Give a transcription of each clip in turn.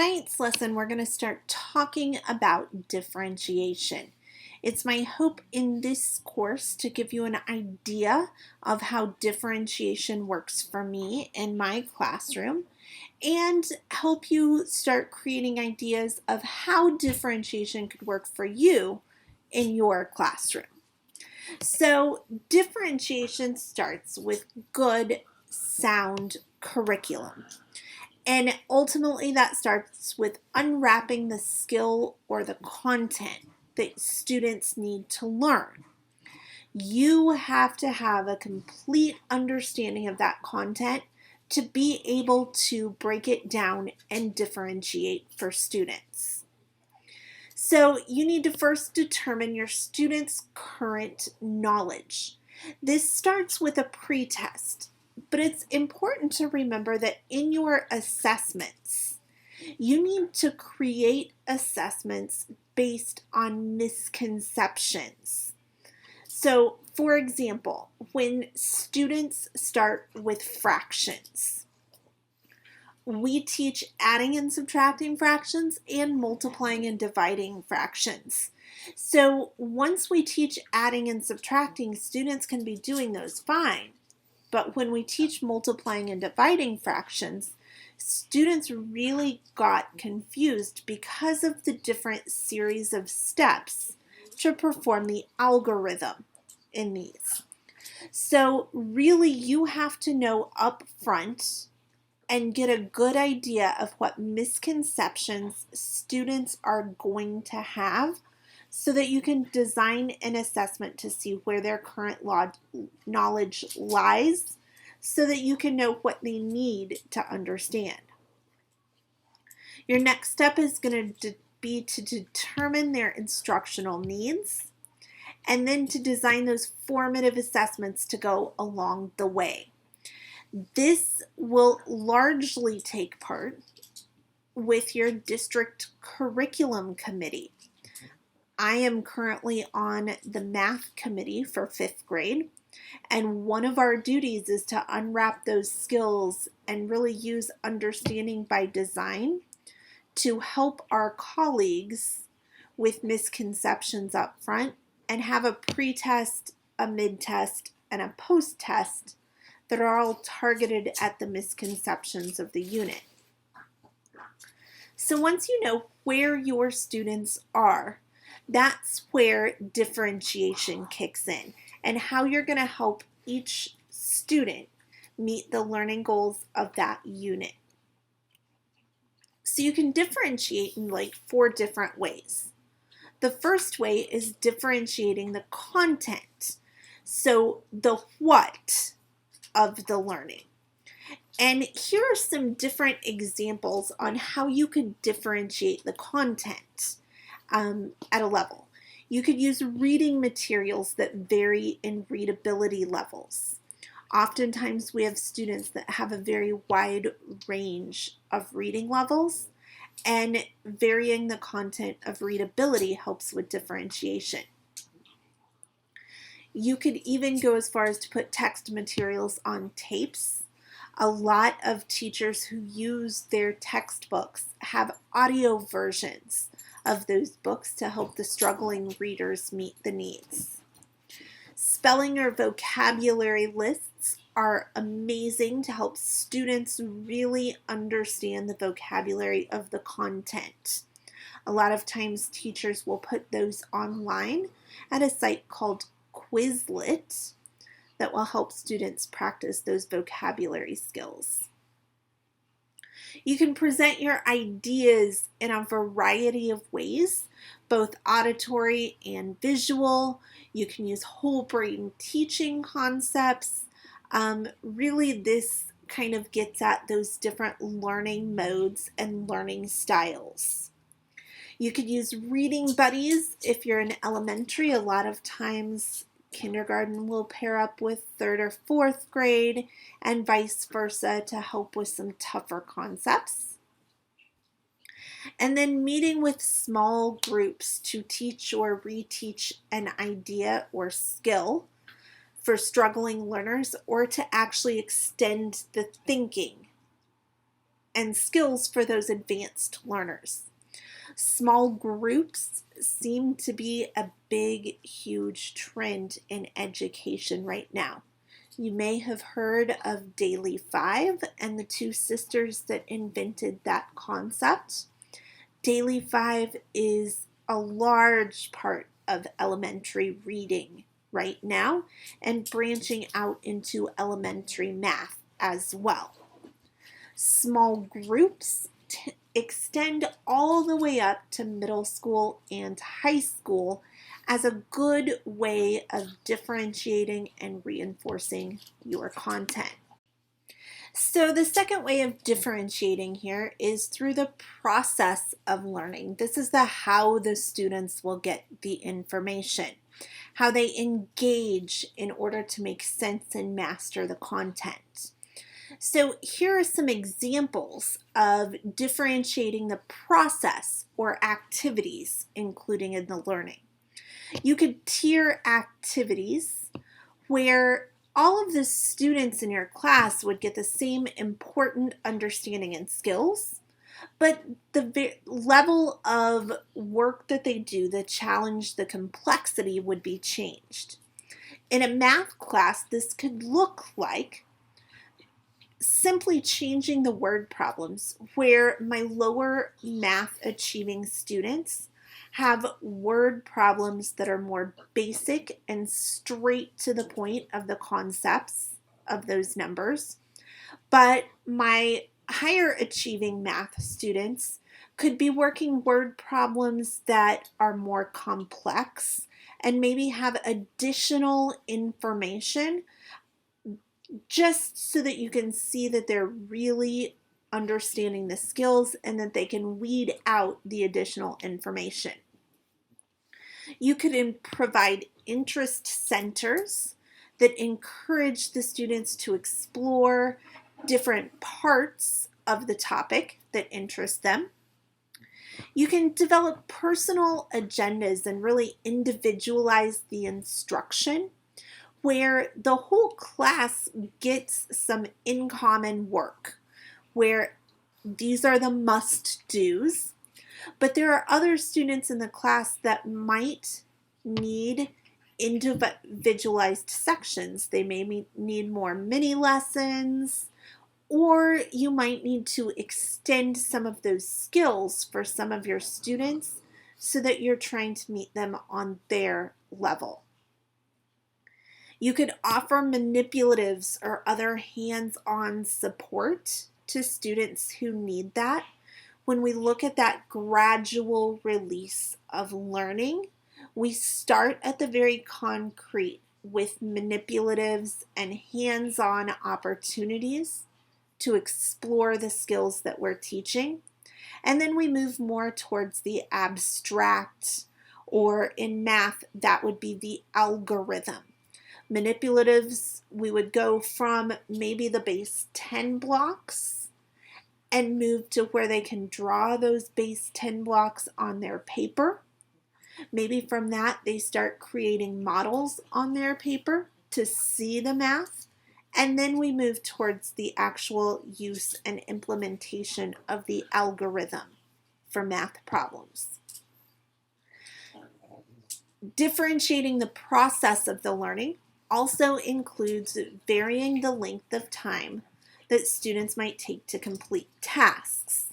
tonight's lesson, we're going to start talking about differentiation. It's my hope in this course to give you an idea of how differentiation works for me in my classroom and help you start creating ideas of how differentiation could work for you in your classroom. So, differentiation starts with good, sound curriculum. And ultimately, that starts with unwrapping the skill or the content that students need to learn. You have to have a complete understanding of that content to be able to break it down and differentiate for students. So you need to first determine your students' current knowledge. This starts with a pretest. But it's important to remember that in your assessments, you need to create assessments based on misconceptions. So, for example, when students start with fractions, we teach adding and subtracting fractions and multiplying and dividing fractions. So, once we teach adding and subtracting, students can be doing those fine. But when we teach multiplying and dividing fractions, students really got confused because of the different series of steps to perform the algorithm in these. So really you have to know up front and get a good idea of what misconceptions students are going to have so that you can design an assessment to see where their current knowledge lies so that you can know what they need to understand. Your next step is going to be to determine their instructional needs and then to design those formative assessments to go along the way. This will largely take part with your district curriculum committee. I am currently on the math committee for 5th grade, and one of our duties is to unwrap those skills and really use understanding by design to help our colleagues with misconceptions up front and have a pre-test, a mid-test, and a post-test that are all targeted at the misconceptions of the unit. So once you know where your students are, that's where differentiation kicks in and how you're going to help each student meet the learning goals of that unit. So you can differentiate in like 4 different ways. The first way is differentiating the content. So the what of the learning. And here are some different examples on how you could differentiate the content at a level. You could use reading materials that vary in readability levels. Oftentimes we have students that have a very wide range of reading levels, and varying the content of readability helps with differentiation. You could even go as far as to put text materials on tapes. A lot of teachers who use their textbooks have audio versions of those books to help the struggling readers meet the needs. Spelling or vocabulary lists are amazing to help students really understand the vocabulary of the content. A lot of times teachers will put those online at a site called Quizlet that will help students practice those vocabulary skills. You can present your ideas in a variety of ways, both auditory and visual. You can use whole brain teaching concepts. Really, this kind of gets at those different learning modes and learning styles. You could use reading buddies if you're in elementary. A lot of times kindergarten will pair up with 3rd or 4th grade and vice versa to help with some tougher concepts. And then meeting with small groups to teach or reteach an idea or skill for struggling learners or to actually extend the thinking and skills for those advanced learners. Small groups seem to be a big, huge trend in education right now. You may have heard of Daily Five and the two sisters that invented that concept. Daily Five is a large part of elementary reading right now and branching out into elementary math as well. Small groups extend all the way up to middle school and high school as a good way of differentiating and reinforcing your content. So the second way of differentiating here is through the process of learning. This is the how the students will get the information, how they engage in order to make sense and master the content. So here are some examples of differentiating the process or activities including in the learning. You could tier activities where all of the students in your class would get the same important understanding and skills, but the level of work that they do, the challenge, the complexity would be changed. In a math class, this could look like simply changing the word problems where my lower math achieving students have word problems that are more basic and straight to the point of the concepts of those numbers. But my higher achieving math students could be working word problems that are more complex and maybe have additional information just so that you can see that they're really understanding the skills and that they can weed out the additional information. You could provide interest centers that encourage the students to explore different parts of the topic that interest them. You can develop personal agendas and really individualize the instruction where the whole class gets some in common work, where these are the must-dos, but there are other students in the class that might need individualized sections. They may need more mini lessons, or you might need to extend some of those skills for some of your students so that you're trying to meet them on their level. You could offer manipulatives or other hands-on support to students who need that. When we look at that gradual release of learning, we start at the very concrete with manipulatives and hands-on opportunities to explore the skills that we're teaching. And then we move more towards the abstract, or in math, that would be the algorithm. Manipulatives, we would go from maybe the base 10 blocks and move to where they can draw those base 10 blocks on their paper. Maybe from that they start creating models on their paper to see the math. And then we move towards the actual use and implementation of the algorithm for math problems. Differentiating the process of the learning also includes varying the length of time that students might take to complete tasks.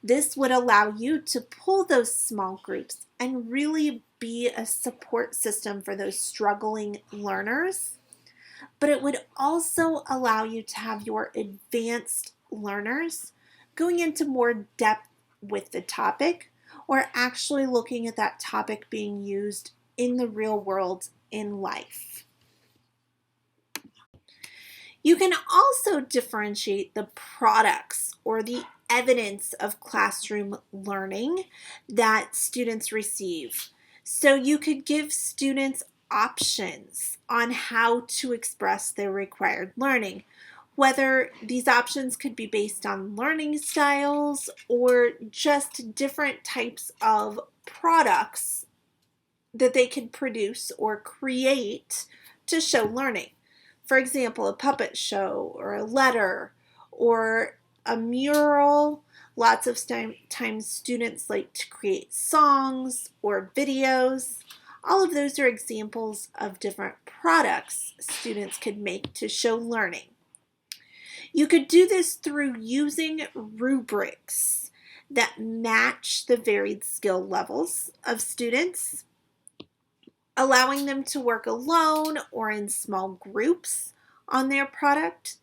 This would allow you to pull those small groups and really be a support system for those struggling learners, but it would also allow you to have your advanced learners going into more depth with the topic, or actually looking at that topic being used in the real world in life. You can also differentiate the products or the evidence of classroom learning that students receive. So you could give students options on how to express their required learning, whether these options could be based on learning styles or just different types of products that they could produce or create to show learning. For example, a puppet show or a letter or a mural. Lots of times students like to create songs or videos. All of those are examples of different products students could make to show learning. You could do this through using rubrics that match the varied skill levels of students, allowing them to work alone or in small groups on their product.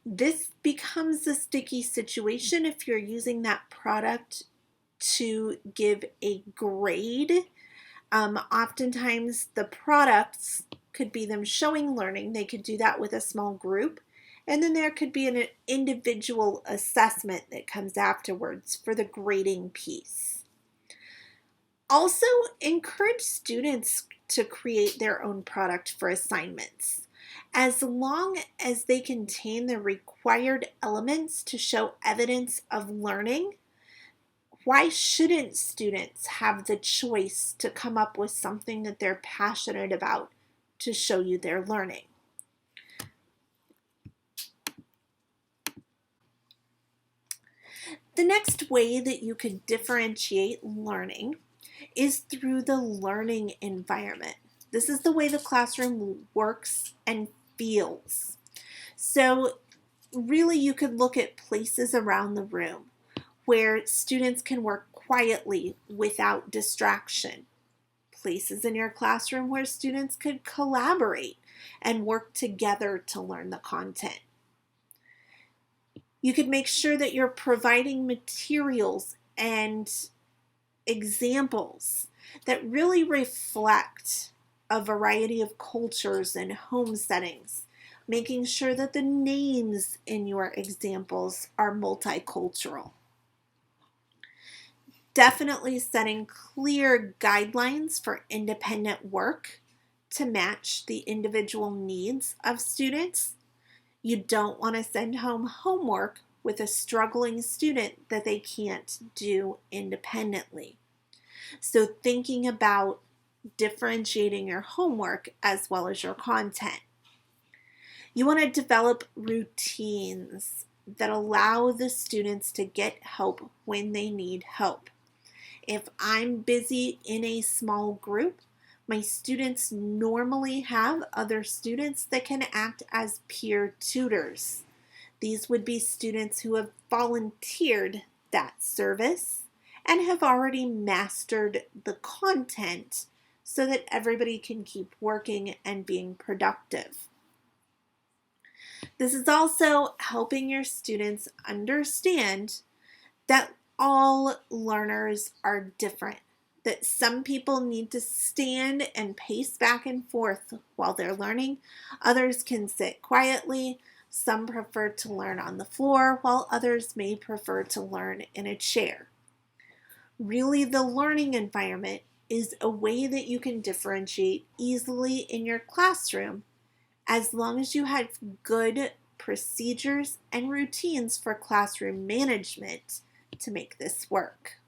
This becomes a sticky situation if you're using that product to give a grade. Oftentimes the products could be them showing learning. They could do that with a small group. And then there could be an individual assessment that comes afterwards for the grading piece. Also, encourage students to create their own product for assignments, as long as they contain the required elements to show evidence of learning. Why shouldn't students have the choice to come up with something that they're passionate about to show you their learning? The next way that you could differentiate learning is through the learning environment. This is the way the classroom works and feels. So really you could look at places around the room where students can work quietly without distraction. Places in your classroom where students could collaborate and work together to learn the content. You could make sure that you're providing materials and examples that really reflect a variety of cultures and home settings, making sure that the names in your examples are multicultural. Definitely setting clear guidelines for independent work to match the individual needs of students. You don't want to send home homework with a struggling student that they can't do independently. So thinking about differentiating your homework as well as your content. You want to develop routines that allow the students to get help when they need help. If I'm busy in a small group, my students normally have other students that can act as peer tutors. These would be students who have volunteered that service and have already mastered the content so that everybody can keep working and being productive. This is also helping your students understand that all learners are different, that some people need to stand and pace back and forth while they're learning. Others can sit quietly. Some prefer to learn on the floor, while others may prefer to learn in a chair. Really, the learning environment is a way that you can differentiate easily in your classroom as long as you have good procedures and routines for classroom management to make this work.